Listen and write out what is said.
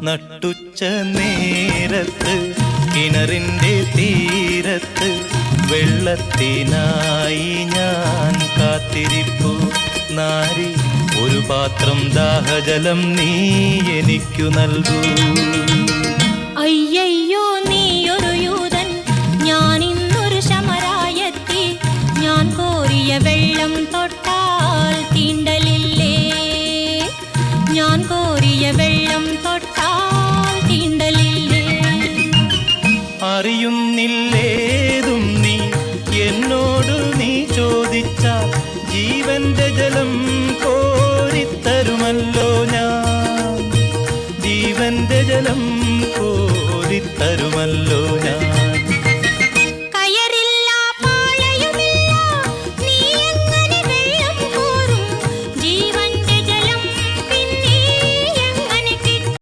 നട്ടുച്ച നേരത്ത് കിണറിൻ്റെ തീരത്ത് വെള്ളത്തിനായി ഞാൻ കാത്തിരിപ്പു നാരി. ഒരു പാത്രം ദാഹജലം നീ എനിക്കു നൽകൂ. അയ്യയ്യോ നീയൊരു യൂതൻ, ഞാൻ ഇന്നൊരു ശമരായെത്തി. ഞാൻ കോരിയ വെള്ളം തൊട്ടാൽ തീണ്ടലില്ലേ? ഞാൻ കോരിയ വെള്ളം തൊട്ടാൽ തീണ്ടലില്ലേ? അറിയുന്നില്ലേതും നീ എന്നോടു നീ ചോദിച്ചാൽ ജീവന്റെ ജലം കോരിത്തരുമല്ലോ ഞാൻ. ജീവന്റെ ജലം കോരിത്തരുമല്ലോ ഞാൻ.